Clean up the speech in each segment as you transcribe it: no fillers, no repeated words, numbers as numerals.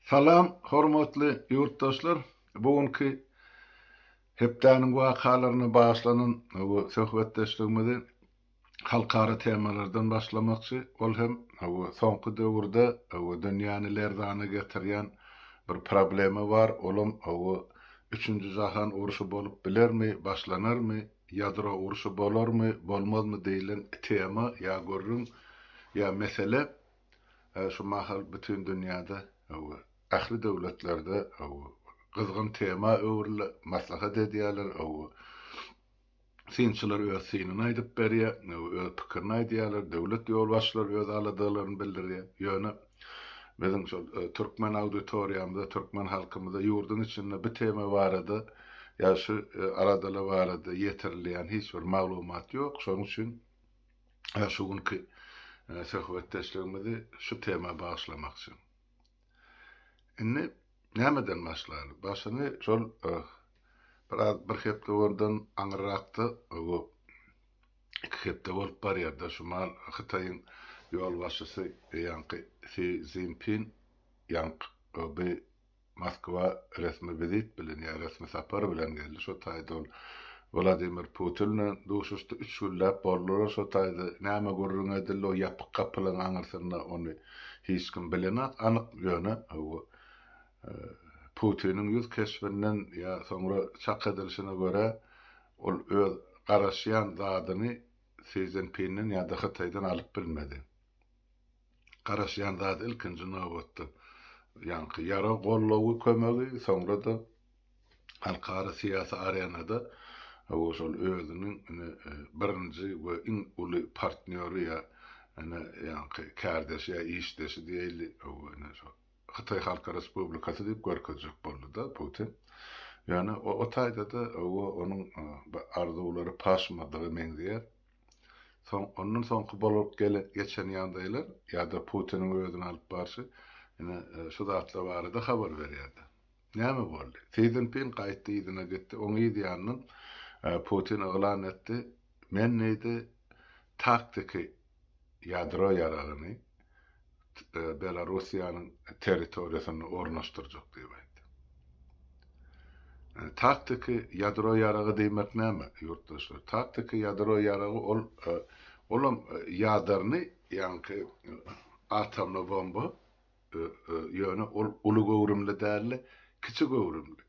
Salam, hormatly yurtdaşlar. Bugünkü hepdäniň wakalaryna başlanan bu söhbetdeşligimizi halkara temalardan başlamakçy. Ol hem bu soňky döwürde bu dünýäni lerdana getirýän bir problemi var. Olam bu 3-nji jahan uruşy bolup bilermi, başlanarmy, ýadro uruşy bolarmy, bolmazmy diýilen tema ýa görrüm ýa mesele şu mahal bütün dünýäde ähli döwletlerde gyzgyn tema öwrüle maslahat edýärler. Sinçiler öz sinini aýdyp berýär, öz pikirini aýdýarlar, döwlet ýolbaşçylary öz aladaklaryny bildirýär. Ýöne bizim şu türkmen auditoriýamyzda, türkmen halkymyzda ýurdun içinde bir tema barada ýa şu aradala barada ýetirilýän hiç bir maglumat ýok. Şonuň üçin şu günkü söhbetdeşligimizi şu tema başlamakçy. Indi nämeden başlar? Başyny şol bir hepde oradan aňyrakdy. O iki hepde bolup barýarda şumal Hytaýyň ýolbaşçysy Xi Jinping bir Moskwa resmi vizit bilen ýa resmi sapar bilen geldi. Şo taýda Vladimir Putin'le duşuşda 3 güllap bollar. Şo taýda näme görürüň edildi, o ýapyk kapylaryň aňyrsyna onu hiç kim bilenat. Anyk ýöne Putin'in yüz keşfinden ya sonra çak edilişine göre ol öz garaşyan zadyny Xi Jinping'in ya da Hytaýdan alyp bilmedi. Garaşyan zady ilkinji nowatda ýanky ýara gollawy kömegi, sonra da halkara siyasi arenada şol özüniň birinji we iň uly partneri ya ýanky kardeşi ýa işdeşi diýeli Hytaý Halk Respublikasy diýip görkezjek boldy da Putin. Ýani o taýda da onuň arzulary paşmadygy meňzeýär. Ondan soňky bolup geçen ýandaýlar ýa-da Putiniň özüni alyp barşy şu zatlar barada habar berýärdi. Näme boldy? Xi Jinping gaýtdy ýygyna gitdi. Oň ýa-da Putin eglan etdi. Men näde taktiki ýadro ýaragyny Belarusiýanyň territoriýasyna ornaşdyrjak diýip aýtdy. Taktiki ýadro ýaragy diýmek näme? Ýurtdaşlar, taktiki ýadro ýaragy olam ýadarny ýanky atomly bomba ýöne uly gowrumly däl, kiçik gowrumly.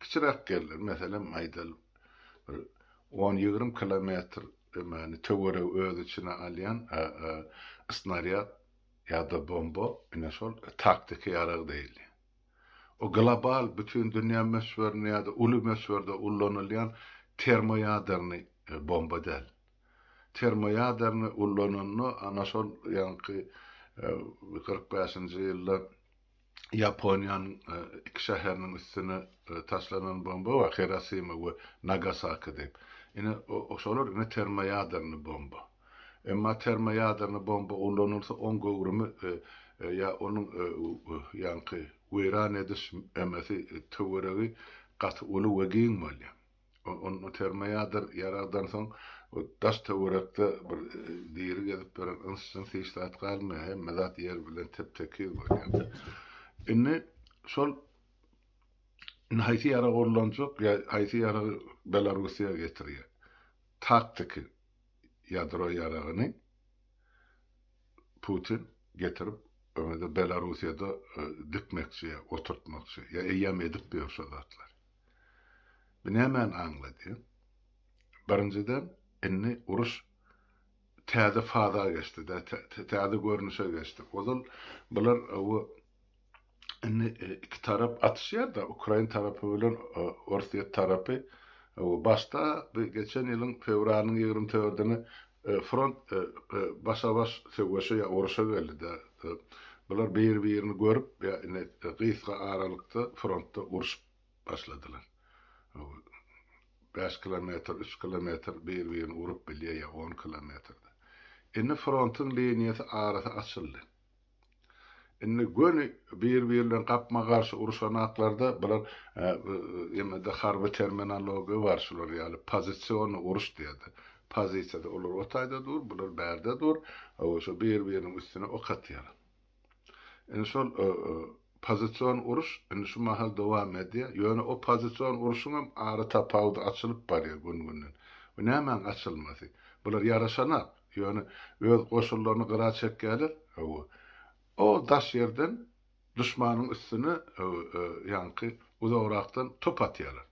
Kiçirak gelir. Meselem aýdal 10-20 kilometr demäni töwere öz içine alýan snaryad ýa-da bomba şol taktiki ýarag diýil. O global bütün dünýä meşhurny ýa-da uly meşhurda ullanylýan termoýadarny bomba däl. Termoýadarny ullananny ana şol ýanky 45-nji ýylda Ýaponiýanyň iki şäheriniň üstüne taşlanan bomba we Hiroşima we Nagasaki diýip. Şolar termoýadarny bomba. Emma termoýadarny bomba ullanylsa on gowrumy ýa onuň ýanky weran ediş emesi töweregi gaty uly wegiň bolýar. O termoýadar ýaragdan soň o daş töwerekde bir diýeri gezip beren ynsyň siýsat galmy hem zat ýer bilen tepteki bolýar. Indi şol haýsy ýarag ullanjak ýa haýsy ýarag Belarusiýa getirýär. Taktiki ýadro ýaragyny Putin getirip öňde Belarusiýada dikmekçi, oturtmakçy, ýa eýam edip berýär zatlar. Bu nämen aňlady? Birinciden indi uruş täze faza geçdi, täze görnüşe geçdi. Ozal bular iki tarap atışýar da Ukraina tarapy bilen Russiýa tarapy başta geçen ýylyň fevralyň 24-ni front başa-baş söwüşe ýa uruşa geldi. Bular bir-birini görüp gysga aralykda frontda uruş başladylar. 5 kilometr, 3 kilometr bir-birini urup bilýär ýa 10 kilometrde. Indi frontyň liniýasy arasy açyldy. Indi göni bir-birinden gapma garşy uruşanaklarda bular ýa-da harby terminologiýa bar şular ýaly pozisiýony uruş diýdi. Pozisiýada olar o taýda dur, bular bärde dur, şo bir-biriniň üstüne ok atýar. Şol pozisiyon uruş şu mahal devam ediyor. Yani o pozisiyon uruşun arı tapawda açılıp barıyor gün-günden. Bu nämen açılmasy? Bular yaraşana, yani öz goşullaryny gyra çekýärler. O daş yerden düşmanın üstüne yankı uzakraktan top atýarlar.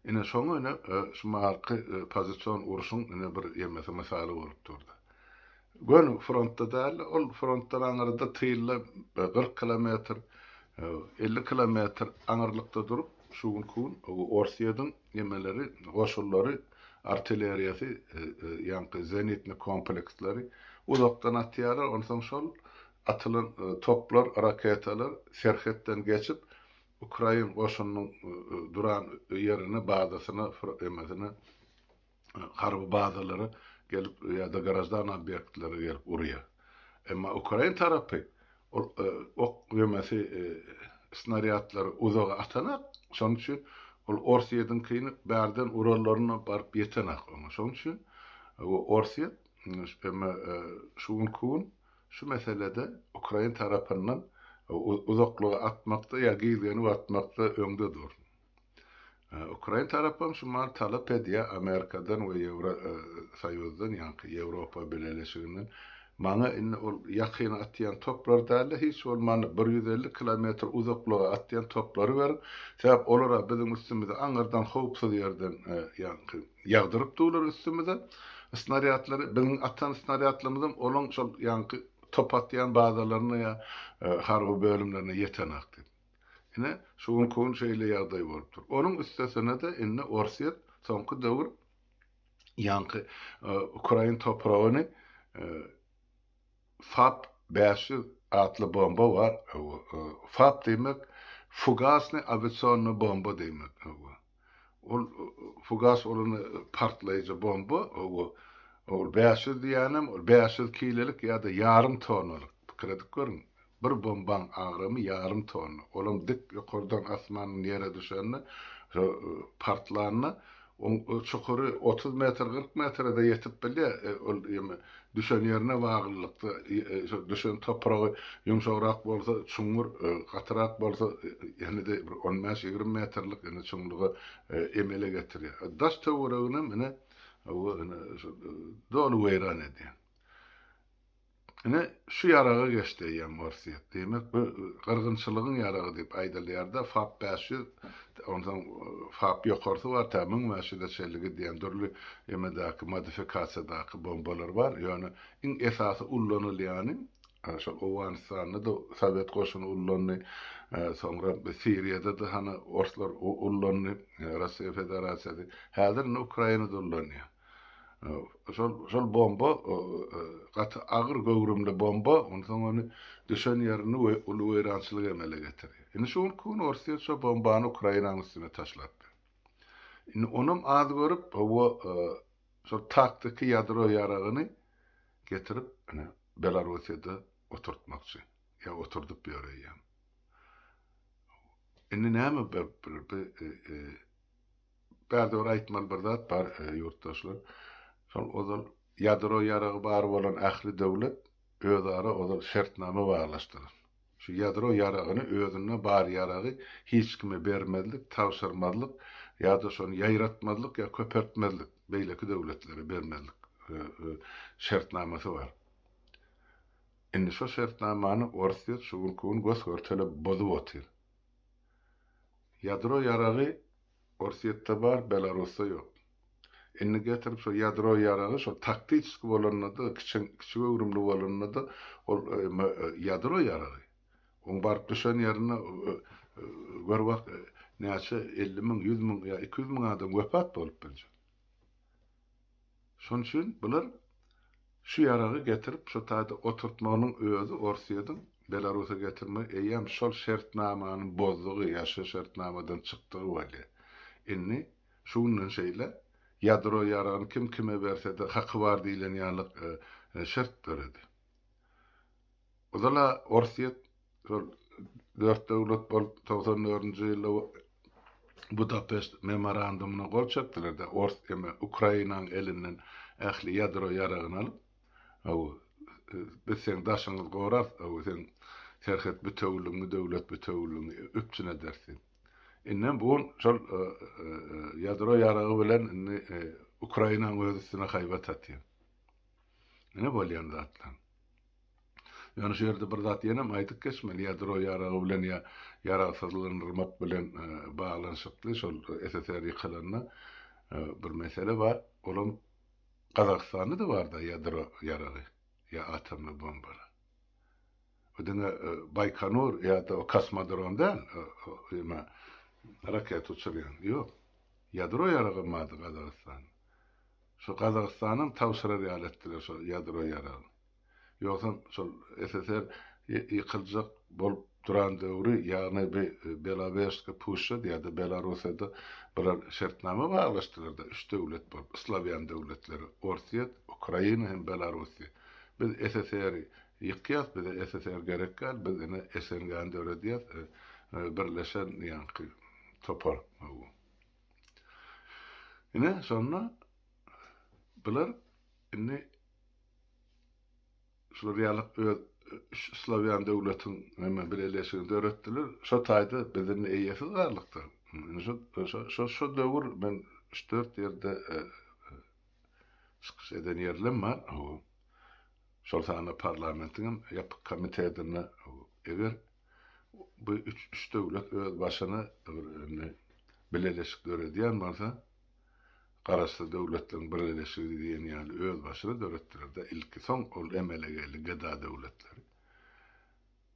Ine şoňa öne şu marky pozisiyon uruşun ine bir ýemesi mesaly bolup durdy. Gönü frontda däl, ol frontdan aňyrda tyýylla 40 kilometr, 50 kilometr aňyrlykda durup, şu gün Orsiýadyň ýemeleri, goşullary, artilleriýasy, ýanky zenitni kompleksleri uzakdan atýarlar, ondan şol atılan toplar, raketalar Serhetden geçip Ukrayna goşunynyň duran ýerine, bazasyna, emesine harby bazalary gelip ýa-da garajdan obýektlere gelip urýar. Emma Ukrayna tarapy ok ýemesi snaryadlary uzaga atanak, şonuň üçin ol Orsiýadyň kyny bärden urarlaryna baryp ýetenak. Şonuň üçin Orsiýa emma şu gün şu meselede Ukrayna tarapyndan uzaklyga atmakda ýa gizleni atmakda öňde dur. Ukrayna tarapy şu mar talap edýär Amerikadan we Ýewro Soýuzdan, ýa-ni Ýewropa Birleşiginden mana ol ýakyna atýan toplar däl, hiç bolmany 150 kilometr uzaklyga atýan toplary ber. Sebäp olara biziň üstümizde aňyrdan howpsuz ýerden ýa-ni ýagdyryp durlar üstümizde. Snaryadlary, biziň atan snaryadlarymyzdan olaň şol ýa-ni top atýan bazalaryna ýa harby bölümlerine ýetenakdy. Ine şu gün şeýle ýagdaý bolup dur. Onuň üstesine de inne Orsiýa soňky döwür ýanky Ukrayna topragyny FAP-5 adly bomba bar. FAP demek fugasny aviasyonny bomba demek. Ol fugas olany partlaýjy bomba, ol 500 diýenem, ol 500 kilolik ýa-da ýarym tonnalyk. Pikirdik görün. Bir bombaň agramy ýarym ton. Olam dik ýokardan asmanyň ýere düşende partlarna çukuru 30 metr 40 metrede ýetip bilýär. Ol düşen ýerine wagylykda düşen topragy ýumşagrak bolsa, çuňur gatyrak bolsa, ýani de 15-20 metrlik ýani çuňlugy emele getirýär. Daş töweregine mene dolu weýran edýär. Ine şu ýaraga geçdi ýa Orsiýa. Demek bu gyrgynçylygyň ýaragy diýip aýdylýarda FAP-5 ondan FAP ýokarsy bar, tämin mäşide çelligi diýen dörli ýemedäki modifikasiýadaky bombalar bar. Ýöne iň esasy ullanylýany şo Owganistanda da Sowet goşuny ullandy, soňra Siriýada da hany orslar ullandy, Russiýa Federasiýasy. Häzir Ukrainada ullanýar. Şol bomba gaty agyr göwrümli bomba, ondan onu düşen ýerini we uly weýrançylyk emele getirýär. Indi şu gün Orsiýa şu bombany Ukrainanyň üstüne taşlapdy. Indi onuň ady görüp şu taktiki ýadro ýaragyny getirip Belarusiýada oturtmakçy. Ya oturdup ýörýär. Indi näme berde aýtmal bir zat bar ýurtdaşlar. Şol ozal ýadro ýaragy bar bolan ähli döwlet özara ozal şertnama baglaşdyrar. Şu ýadro ýaragyny özüne bar ýaragy hiç kime bermezlik, tawşyrmazlyk ýa-da şonu ýaýratmazlyk ýa köpertmezlik beýleki döwletlere bermezlik şertnamasy bar. Indi şu şertnamany Orsiýa şu gün gösgörtele bozup otyr. Ýadro ýaragy Orsiýetde bar, Belarusda ýok. Indi getirip şu ýadro ýaragy şu taktik bolanlarda, kiçik öwrümli bolanlarda ol ýadro ýaragy. Oň baryp düşen ýerine bir wagt näçe 50 000, 100 000 ýa 200 000 adam wepat bolup bilýär. Şoň üçin bular şu ýaragy getirip şu taýda oturtmagyň özü Orsiýadyň Belarus'a getirme eýem şol şertnamanyň bozdugy ýa şertnamadan çykdygy bolýar. Indi şunun şeýle ýadro ýaragyny kim kime berse de haky bar diýilen ýalyk şert beredi. Ozala Orsiýa 4 döwlet bolup 94-nji ýylda Budapest memorandumuna gol çekdiler de Ukrainanyň elinden ähli ýadro ýaragyny alyp biz sen daşyňyz gorar, terhet bütewlüğünü, döwlet bütewlüğünü öpçüne dersin. Innen buň şol ýadro ýaragy bilen Ukrainanyň özüne haýbat atýar. Ne bolýan zatlar. Ýani şu ýerde bir zat ýene aýdyp geçmeli, ýadro ýaragy bilen ýaragsızlanymak bilen baglanşykly şol SSR ýykylanna bir mesele bar. Olam Kazakstanda da var da ýadro ýaragy, ýa atomly bombalar. Ödüne Baykonur ýa-da kosmodromdan raket uçurýan. Ýok. Ýadro ýaragy mady Kazakistan. Şu Kazakistanyň tawşyry ýaletdiler şu ýadro ýaragy. Ýoksa şol SSR ýykyljak bolup duran döwri ýagny Belarusga puşa ýa-da Belarusda bir şertnama baglaşdyryldy. Üç döwlet bolup, Slaviýan döwletleri, Orsiýa, Ukraina hem Belarusy. Biz SSR ýykýas, biz SSR gerekkäl, biz ene SNG-ni döwredýäs, birleşen ýanky topar. Ine sonra bular inni şu realyk Slaviýan döwletiň hemme birleşigini döretdiler. Şo taýda biziň eýesi garlykda. Şo döwür men 3-4 ýerde çykyş eden ýerlerim bar. Şol sana parlamentiň ýapyk komitetine eger bu 3 döwlet öz başyna birleşik döredýän bolsa, Qarasly döwletleriň birleşigi diýen ýaly öz başyna döretdiler. Ilki soň ol emele geldi geda döwletleri.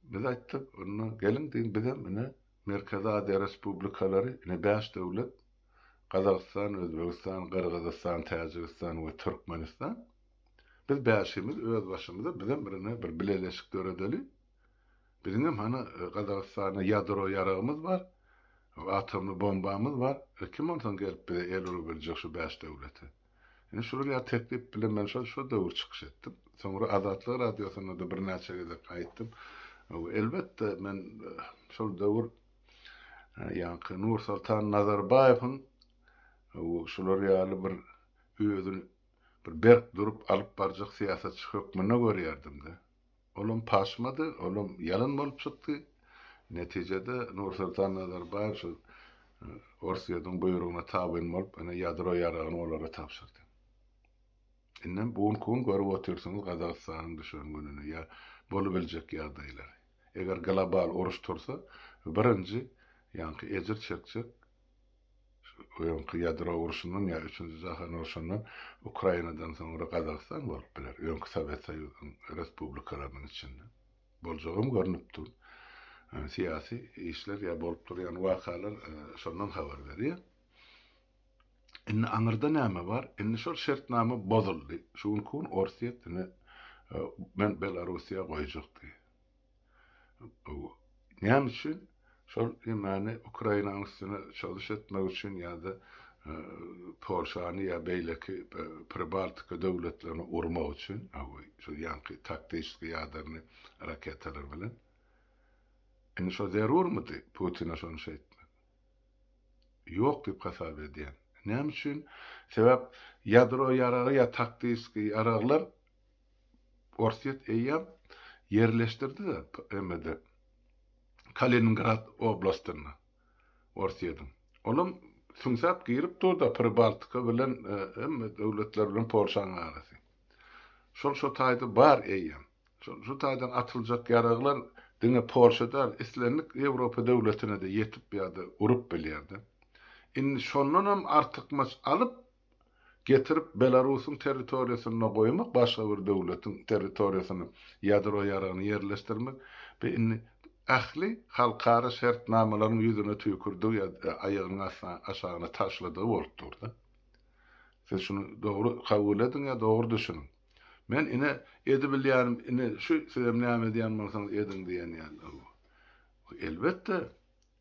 Biz aýtdyk, onu gelin diýin bize mene Merkezi Aziýa respublikalary, ine 5 döwlet, Kazakistan, Özbegistan, Kyrgyzstan, Täjikistan we Türkmenistan. Biz 5'imiz öz başymyza bize birine bir birleşik döredeli. Bizim hem hani Kazakistanyň ýadro ýaragymyz bar. Atomly bombamyz bar. Kim ondan gelip bize el urup biljek şu 5 döwleti. Ine şuraya teklip bilen men şu döwür çykyş etdim. Soňra Azatlyk radiosyna da bir näçe gede aýtdym. Elbette men şol döwür ýanky Nursultan Nazarbaýewiň şular ýaly bir özüni bir berk durup alyp barjak siýasatçy hökmüne görýärdim-de. Olam paşmady, olam ýalan bolup çykdy. Netijede Nursultan Nazarbaýew şu Orsiýadyň buyruguna tabyn bolup, ene ýadro ýaragyny olara tapşyrdy. Innen buň kun görüp otursaňyz Kazakstanyň düşüngünini ýa bolup biljek ýagdaýlary. Eger global uruş tursa, birinji ýanky ejir çekjek ýanky ýadro uruşundan ýa 3-nji jahan uruşundan Ukrainadan soňra Kazakistan bolup biler. Ýanky Sowet Soýuzynyň respublikalarynyň içinde. Boljagym görnüp dur. Siyasi işler ýa bolup durýan wakalar şondan habar berýär. Inni aňyrda näme bar? Inni şol şertnama bozuldy. Şuň kun Orsiýetini men Belarusiýa goýjakdy. Näme üçin? Şol ýani Ukrainanyň üstüne çalyş etmek üçin ýa-da Polşany ýa beýleki Pribaltika döwletlerini urmak üçin, şu ýanky taktik ýadarny raketler bilen. Indi şo zerurmydy Putin şonu şeýtmek? Ýok diýip hasap edýän. Näme üçin? Sebäp ýadro ýaragy ýa taktik ýaraglar Orsiýet eýýäp yerleşdirdi de emede Kaliningrad oblastyna Orsiýadyň. Olam süňsap girip durda Pribaltika bilen emme döwletler bilen Polşanyň arasy. Şol taýda bar eýýäm. Şu taýdan atyljak ýaraglar diňe Polşada islenlik Ýewropa döwletine de ýetip ýa-da urup bilýärdi. Indi şondan hem artykmaç alyp getirip Belarusyň territoriýasyna goýmak, başga bir döwletiň territoriýasyna ýadro ýaragyny yerleşdirmek we indi ähli halkara şertnamalaryň ýüzüne tüýkürdi ýa aýagyny aşagyna taşlady bolup durdy. Siz şunu dogry kabul edin ýa dogry düşünin. Men ine edip bilýärim, ine şu sebäp näme diýen bolsaňyz edin diýen ýaly. Elbetde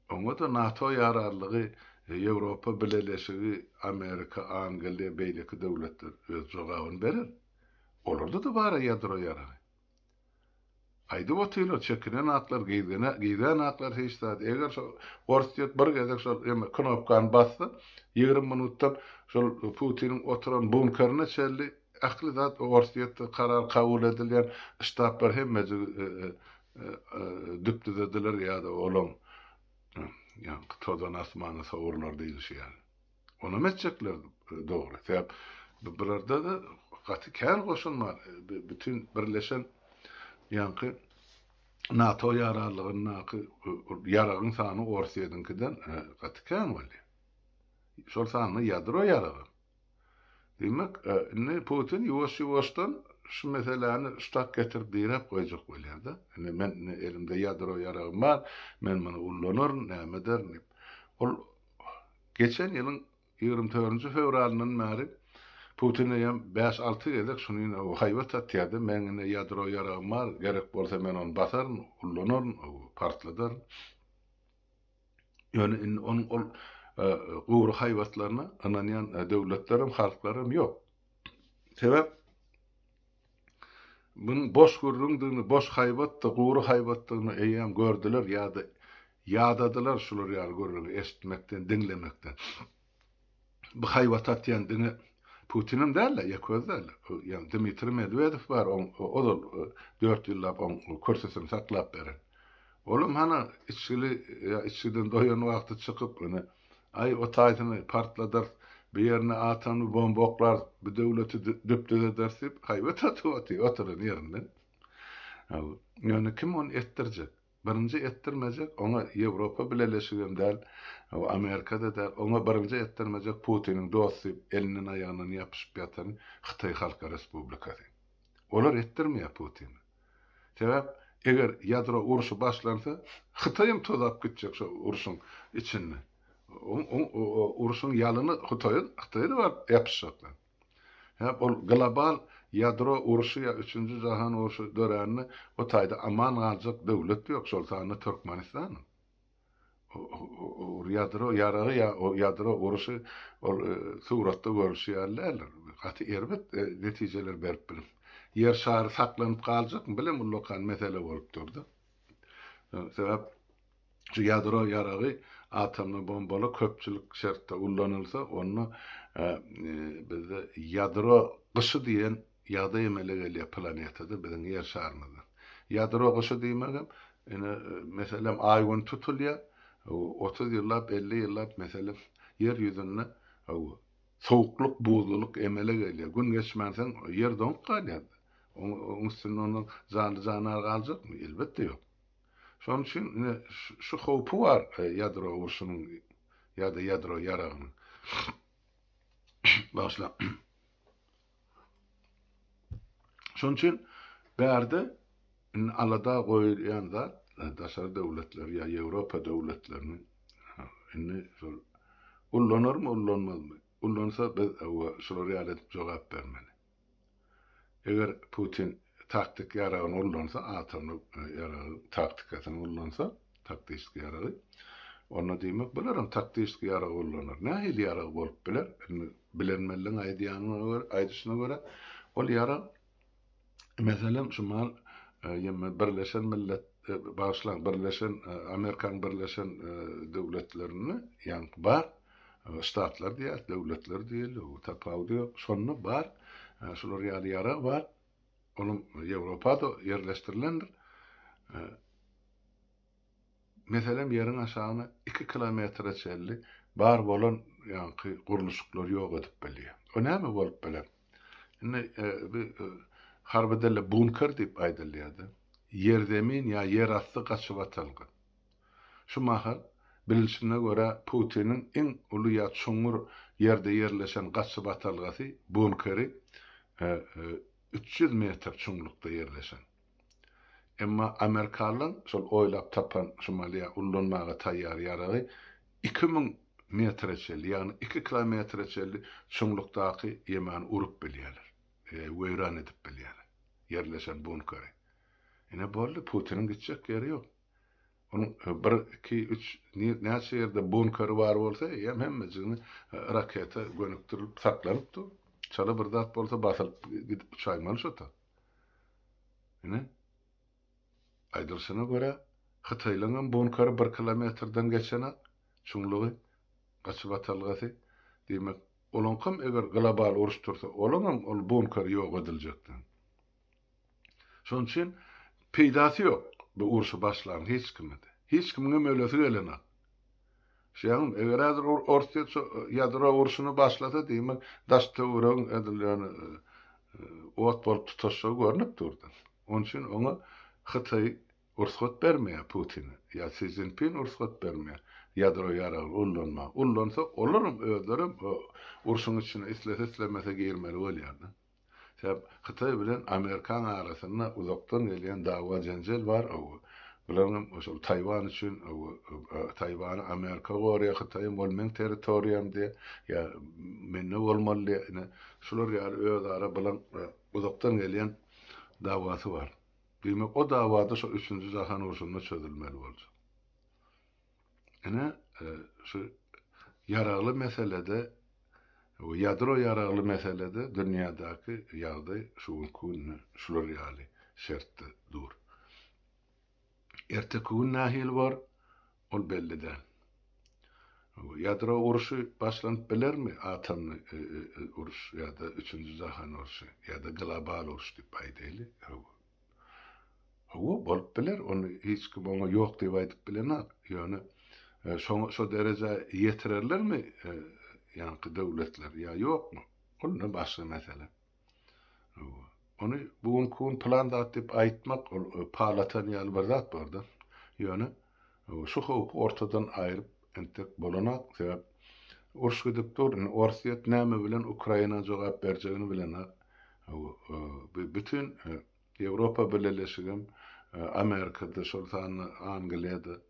oňa da NATO ýararlygy, Ýewropa birleşigi, Amerika, Angliýa beýleki döwletler öz jogabyny berer. Olarda da bar ýadro ýaragy. Aýdy otylo çekinen atlar giyden atlar heýstat. Eger şo Orsiýet bir gezek şol knopkany bassa 20 minutdan şol Putiniň oturan bunkerine çeldi. Akly zat Orsiýetde karar kabul edilýän ştatlar hemme düpdüzediler ya da olan yani tozan asmanı savurlar diýdi şu yani. Onu metçekler doğru. Sebäp burada da gaty kän goşulma bütün birleşen ýanky NATO ýararlygyny ýaragyň sany Orsiýadynkydan gaty kän boldy. Şol sany ýadro ýaragy. Demek ne Putin ýuwaş-ýuwaşdan şu meseleni ştak getirip direp goýjak bolýardy. Men elimde ýadro ýaragym bar, men muny ullanır, näme der. Ol geçen ýylyň 24 fevralynyň bäri Putin'e 5-6 gelek şunu haýbat atýardy. Men ýadro ýaragym bar, gerek bolsa men onu basaryn, ullanyryn, partladar. Ýöne onun gowru haýbatlaryna ananýan döwletlerim, halklarym ýok. Sebäp bunun boş göründüğünü, boş haýbat da gowru haýbatlygyny eýem gördüler ýa-da ýadadylar şular ýa görüldü, esitmekden, dinlemekden. Bu haýbat atýandyny Putin'in derler, yakozlar. Yani Dmitri Medvedev var, o da 4 ýyllap on körsesini saklap beren. Oğlum hana içkiden doyan vakti çıkıp ay o taýtyny partladar, bir yerine atan bomboklar, bir döwleti düpdüze dersip haýbat atyp oturan ýerinden. Yani kim onu ettirjek? Birinci ettirmejek, ona Ýewropa bileşigem däl, Amerikada da ona birinci ettirmejek Putinin dosty, elinin ayağının yapışıp ýatan Hytaý Halk Respublikasy. Olar ettirmeýär Putin. Sebäp eger ýadro uruşy başlansa, Hytaýym tozap gitjek şu uruşyň içinde. Uruşyň ýalyny Hytaýda bar ýapyşjaklar. Hep ol global ýadro uruşy ýa 3-nji jahan uruşy döräni o taýda aman galjak döwlet ýok, şol sany Türkmenistan. O ýadro ýaragy ýa o ýadro uruşy suratda görüşýärler. Gaty erbet netijeler berip bilim. Yer şary saklanyp galjak bilen bu lokal mesele bolup durdy. Sebäp şu ýadro ýaragy atomly bombaly köpçülik şertde ullanylsa, onu bizde ýadro gysy diýen ýagda emele gelýär planetada biziň ýer şarymyzda. Ýadro gysy diýmegem, meselem aýgyn tutulýar, 30 ýyllap, 50 ýyllap meselem yer ýüzünde sowukluk, buzluluk emele gelýär. Gün geçmänsen yer donuk galýar. Onuň üstüne onu janar galjakmy? Elbetde ýok. Şonuň üçin şu howpy var ýadro uruşynyň ýa-da ýadro ýaragynyň. Başla. Şonuň üçin bärde alada goýulýan zat daşary döwletler ýa Ýewropa döwletlerini ullanyrmy, ullanmazmy? Ullansa biz şolara ýalet jogap bermeli. Eger Putin taktik ýaragyny ullansa, atomly ýaragy taktikasyny ullansa, taktik ýaragy, onu diýmek bolar, taktik ýaragy ullanır. Nähili ýaragy bolup biler? Bilenmeliň aýdyşyna görä, ol ýarag meselem şumal Birleşen Millet Birleşen Amerikan Birleşen döwletlerini ýa bar ştatlar diýär, döwletler diýil, tapaw diýär, şonu bar, şular ýarag bar. Onun Ýewropada yerleşdirilendir. Meselem ýeriň aşagyna 2 kilometre çelli bar bolan ýanky guruluşlar ýok edip bilýär. O näme bolup biler? Harbedelle bunker diýip aýdylýardy. Yer zemin ýa yer asty gaçyp atylgy. Şu mahal bilişine göre Putin'in en ulu ýa çoňur ýerde yerleşen gaçyp atylgasy bunkeri 300 metr çoňlukda yerleşen. Emma Amerikalılar şol oýlap tapan Somaliýa ullanmaga taýýar ýaragy 2000 metre çelli, ýani 2 kilometre çelli çoňlukdaky ýemany urup bilýärler. Weýran edip bilýärler. Yerleşen bunkeri. Ene boldy Putin'in gitjek ýeri ýok. Onun 1-2-3 näçe ýerde bunkeri bar bolsa, hemmejini raketa gönükdirip saklanypdy. Çala bir zat bolsa basylyp gidip uçaýmaly şota. Ene aýdyrsyna görä Hytaýlaryň bunkeri 1 kilometrden geçene çoňlugy gaçyp atylgasy diýmek, olaňkym eger global uruş tursa, olaňam ol bunker ýok ediljekdi. Şonuň üçin peýdasy ýok. bu urşu başlayan hiç kimdi. Hiç kimin ölesi gelene. Şeýle eger hazır orta ýadro urşuny başlasa diýmek daşta uran edilen ot bolup tutaşsa görnüp durdy. Onun üçin ona Hytaý ursat bermeýär Putin'e. Ya Xi Jinping ursat bermeýär. Ýadro ýaragy ullanma. Ullansa olaryň özlerim urşuň içine islemese girmeli bolýardy. Sebäp Hytaý bilen Amerikan arasynda uzakdan gelen dawa janjal bar. Bularym oşo Taywan üçin Taywany Amerika gorýa Hytaý bolmayan territoriýam diye ya menne bolmaly ene şular ýaly özara bilen uzakdan gelen dawasy bar. Demek o dawada şu 3-nji jahan urşunyna çözülmeli boljak. Ene şu yaragly meselede o ýadro yaragly meselede dünýädäki ýagdaý şular ýaly şertde dur. Ertekün nahil var, ol belli değil. Ýadro uruşy başlanyp bilermi? Atomny uruş ya da 3-nji jahan uruşy ya da global uruş diýip aýdaýly. Hawa bolup biler, onu hiç kim ona ýok diýip aýdyp bilenok. Ýöne şo derece ýetirerlermi? Ýa-ni döwletler ýa ýokmy? Onu başga mesele. Onu bugünkü planda atyp aýtmak palatan ýaly bir zat barda. Ýöne şu howp ortadan aýryp entek bolanak sebäp uruş gidip dur, Orsiýet näme bilen Ukraina jogap berjegini bilenak. Bütün Ýewropa birleşigim Amerikada, şoltan Angliýada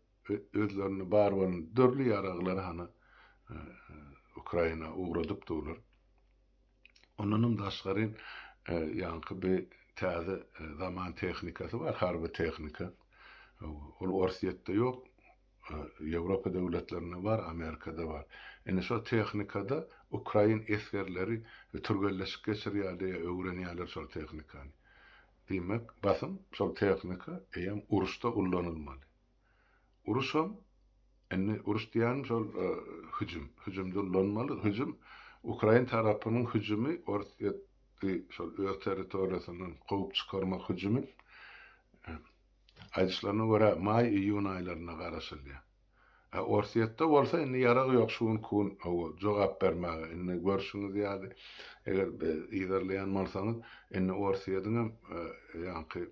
özlerini bar bolan dörli ýaraglary hany Ukraina ugradyp durlar. Onunum daşgary ýa-ni bir täze zaman tehnikasy bar, harby tehnika. Ol Orsiýetde ýok, Ýewropa döwletlerinde var, Amerikada var. Ene şo tehnikada Ukrain eskerleri türgelleşik geçirýärler, öwrenýärler şol tehnikany. Demek basym şol tehnika eýem uruşda ullanylmaly. Uruşam enne uruş diýen şol hüjümde ullanmaly. Hüjüm Ukrain tarapynyň hüjümi Orsiýetde şol öz territoriýasynyň gowy çykarmak hüjümi aýdyşlaryna görä may-iýun aýlaryna garaşylýar. Orsiýetde bolsa indi ýaragy ýok şuň kun jogap bermäge. Indi görüşiňiz ýa-da eger ýerleýän bolsaňyz indi Orsiýetiň ýa-ni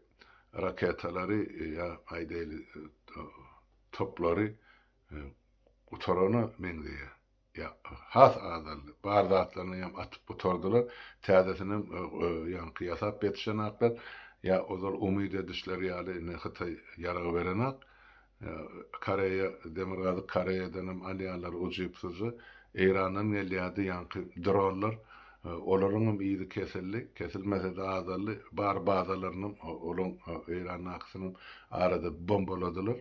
raketalary ýa aýdaýly toplary utarana meňdiýär. Ya has adaly bar zatlaryny ýam atyp butardylar. Täzesini ýa-ni ýasap betişen aklar ya ozal umyd edişleri ýaly Hytaý ýaragy berenak. Koreýa demirgazy Koreýadan alýanlar uçypsyzy Iranyň gelýärdi ýa-ni dronlar olaryň ýygy kesilmese de adaly bar bazalaryny olaryň Iranyň aksyny arada bombaladylar.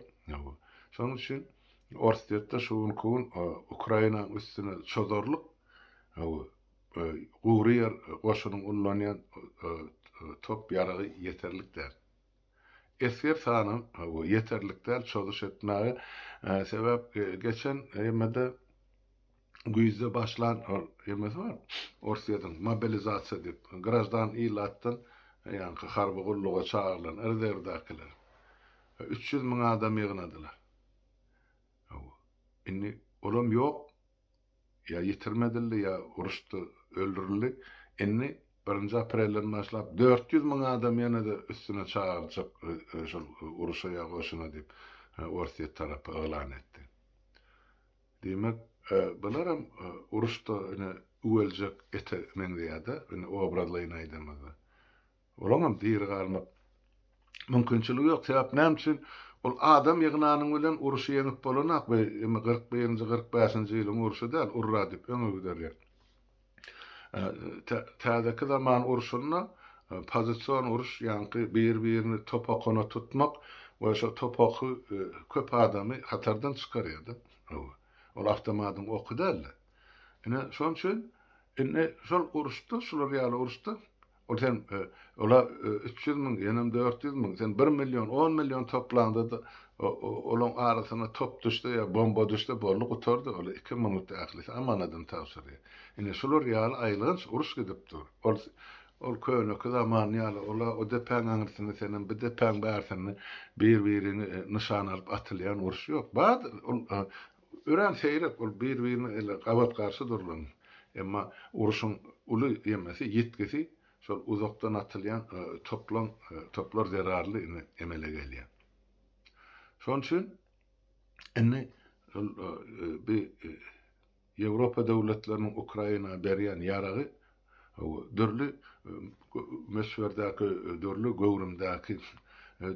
Şonuň üçin Orsiýetde şuň kun Ukraina üstüne çözorluk Guriýer goşunyň ullanýan top ýaragy ýeterlikdir. Esker sany ýeterlikdir çözüş etmäge sebäp geçen ýemede güýzde başlan ýemesi bar. Orsiýetiň mobilizasiýa diýip grajdan ilatdan ýa-ni harby gulluga çağırlan erderdakiler 300 000 adam ýygnadylar. Inni olam ýok, ya yitirmedildi ya uruşdy, öldürildi. Inni 1 aprelden başlap 400 000 adam ýene-de üstüne çağırjak şol uruşa ýagoşuna diýip Orsiýet tarapy elan etdi. Demek bularam uruşda ene öweljek ete meňdiýärde, ene obrazlaýyn aýdymyzy. Olamam diýir galmak mümkinçiligi ýok. Sebäp näme üçin ol adam ýygnanyň bilen uruşy ýeňip bolanak we 41-45-nji ýylyň uruşy däl, urra diýip öňe giderler. Täzeki zaman uruşunda pozisiýon uruş ýa-ni bir-birini topakona tutmak we şo topaky köp adamy hatardan çykarýardy. Ol awtomatyň oky däl. Ene şoň üçin şol uruşda, şular ýaly uruşda sen ola 300 000, ýa-ni 400 000, sen 1 milyon, 10 milyon toplandy da olaň arasyna top düşdi ýa bomba düşdi, bolly gutardy, ola 2 minut ähli amanadan täsir. Ine şular ýaly aýlans uruş gidip dur. ol köňeki zaman ýaly ola o depäň aňyrsyny senen bir depäň bärsyny bir-birini nişan alyp atylýan uruş ýok. Bad ol ören seýrek ol bir-birini ele gabat garşy durlan. Emma uruşyň uly ýemesi ýetkisi şol uzakdan atylýan toplar zararly emele gelýär. Şoň üçin indi bir Ýewropa döwletleriniň Ukraina berýän ýaragy dörli meşwerdäki dörli göwrümdäki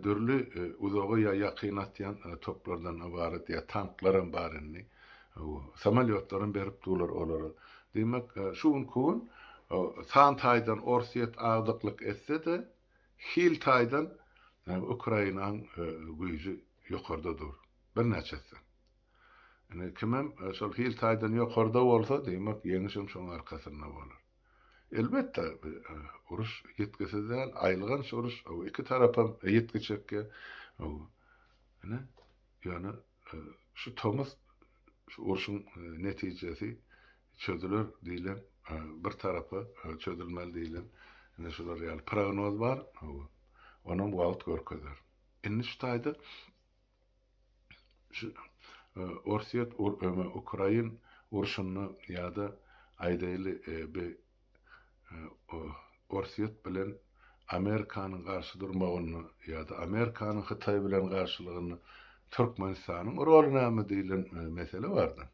dörli uzağa ýa ýakyn atýan toplardan ibaret ýa tanklardan barynny samolyotlaryň berip durlar olary. Demek şuň kun san taýdan orsiýet agdyklyk etse de hil taýdan Ukrainanyň güýji ýokardadyr. Bir näçesi. Yani kimem şol hil taýdan ýokarda bolsa demek ýeňişim şoň arkasynda bolar. Elbette uruş yetkisinden aýylgan uruş iki tarapam yetkiçekke yani şu Thomas şu uruşun netijesi çözülür diýilen bir tarapy çözülmeli diýilen şular ýaly prognoz bar onuň wagt görkezler. Indi şu taýda şu Orsiýet Ukrain uruşyny ýa-da aýdaýly bir Orsiýet bilen Amerikanyň garşy durmagyny ýa-da Amerikanyň Hytaý bilen garşylygyny Türkmenistanyň rol näme diýilen mesele bardy.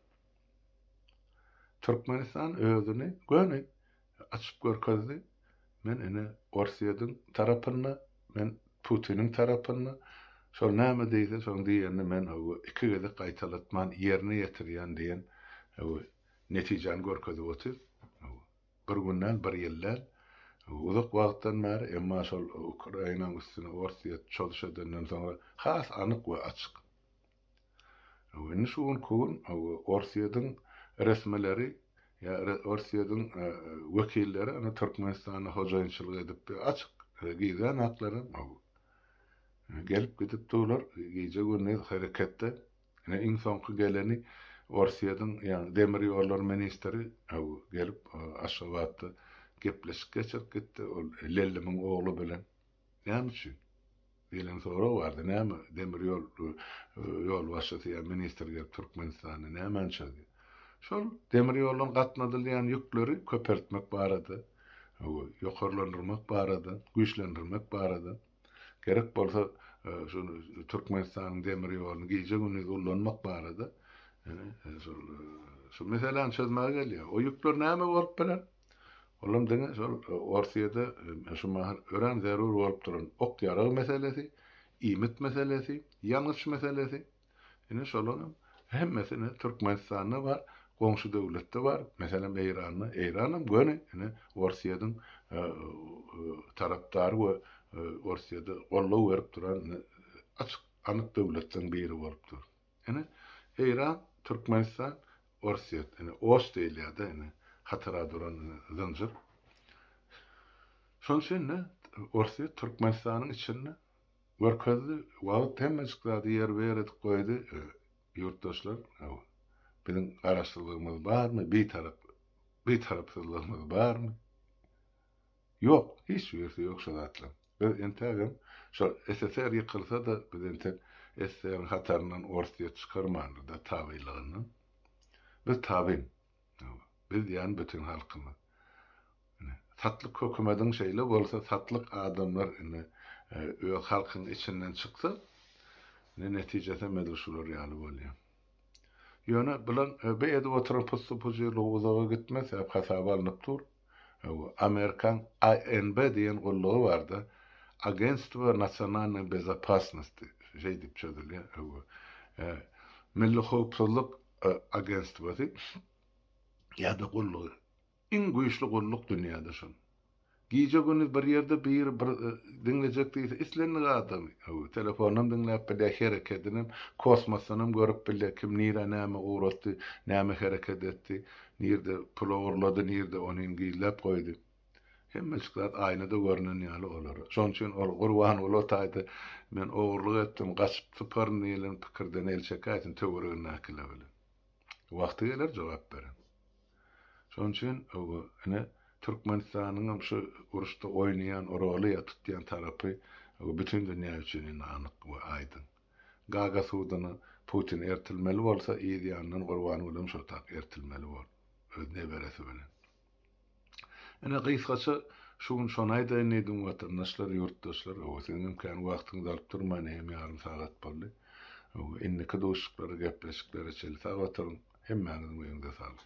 Türkmenistan özüni göni açyp görkezdi. Men ene Orsiýetin tarapyna, men Putiniň tarapyna şol näme diýse şoň diýende men iki gede gaýtalatman ýerine ýetirýän diýen netijany görkezip otyr. Bir günden bir ýyllar uzak wagtdan bäri emma şol Ukrainanyň üstüne Orsiýet çalışadandan soňra has anyk we açyk. Indi şuň kun Orsiýetin resmileri ýa Orsiýetin wekilleri ana Türkmenistana hojaýynçylyk edip açyk giýen haklary gelip gidip durlar gece günü harekette. Ene iň soňky geleni Orsiýetin ýani demir ýollar ministri gelip aşagatda gepleşip geçip gitdi. O Lellimiň ogly bilen. Näme üçin? Diýilen soraw bardy. Näme demir ýol başçysy ýa ministr gelip Türkmenistana näme ançady? Şol demir ýolun gatnadylýan ýükleri köpertmek barady. Ýokarlandyrmak barady, güýçlendirmek barady. Gerek bolsa şu Türkmenistanyň demir ýoluny gije güni kullanmak barady. Şu meselem çözmäge gelýär. O ýükler näme bolup bilen? Olam diňe şol Orsiýede şu mahar ören zerur bolup duran ok ýaragy meselesi, iýmit meselesi, ýanyş meselesi. Ine şolanyň hemmesini Türkmenistanda bar, goňşy döwletde bar. Meselem Eýranyň göni ine Orsiýeden tarapdary we Orsiýede gollaw berip duran açyk anyk döwletden biri bolup dur. Ine Eýran, Türkmenistan, Orsiýet, ine Ost-Eýliýada ine hatyra duran zynjyr. Şoň üçin Orsiýet Türkmenistanyň içinde görkezli wagt hemmejikde ýer berip goýdy ýurtdaşlar. Biziň garaşdyrlygymyz barmy? Betarapsızlygymyz barmy? Ýok, hiç ýerse ýok şu zatlar. Biz entegem şu SSR ýykylsa da biz ente SSR hatarынан Orsiýet çykarmandy da tabylygyny. Biz tabyn. Biz ýani bütün halkymyz. Satlyk hökümetiň şeýle bolsa satlyk adamlar öz halkyň içinden çyksa netijede medreşler ýaly bolýar. Ýöne bilen beýde oturan postupojyly uzağa gitmez hep hasaba alınıp dur. Amerikan ANB diýen gollugy bardy. Агентство национальной безопасности dip çözülýär. Milli howpsuzlyk agentstwasy ýa-da gollugy. Iň güýçli golluk dünýäde şol. Gije güni bir ýerde bir dinlejek diýse islenýän adam. Telefondan dinläp bilýär hereketini, kosmosdan görüp bilýär kim nire näme uğratdy, näme hereket etdi, nirde pul ogurlady, nirde onuň giýlep goýdy. Hemmeskler aynada görünen ýaly olar. Şoň üçin ol gurban bolataýdy. Men ogurlyk etdim, gaçyp typaryn diýilen pikirden elçekaýtyn töweregini nakile bilen. Wagty geler jogap beren. Şoň üçin ene Türkmenistanyň şu uruşda oynayan, roly tutýan tarapy bütün dünýä üçin anyk we aýdyn. Gaga suwdyny Putin ertilmeli bolsa, ýa-da gurbany bolan şo tak ertilmeli bol. Öz neberesi bilen. Ene gysgaça şonu aýdyn edim watandaşlar, ýurtdaşlar, senin imkan wagtyňyzy alyp durmaň, hem ýarym sagat boldy. Inniki dostluklara, gepleşiklere çelip, sag oturuň, hemmäňiziň öýünde sag.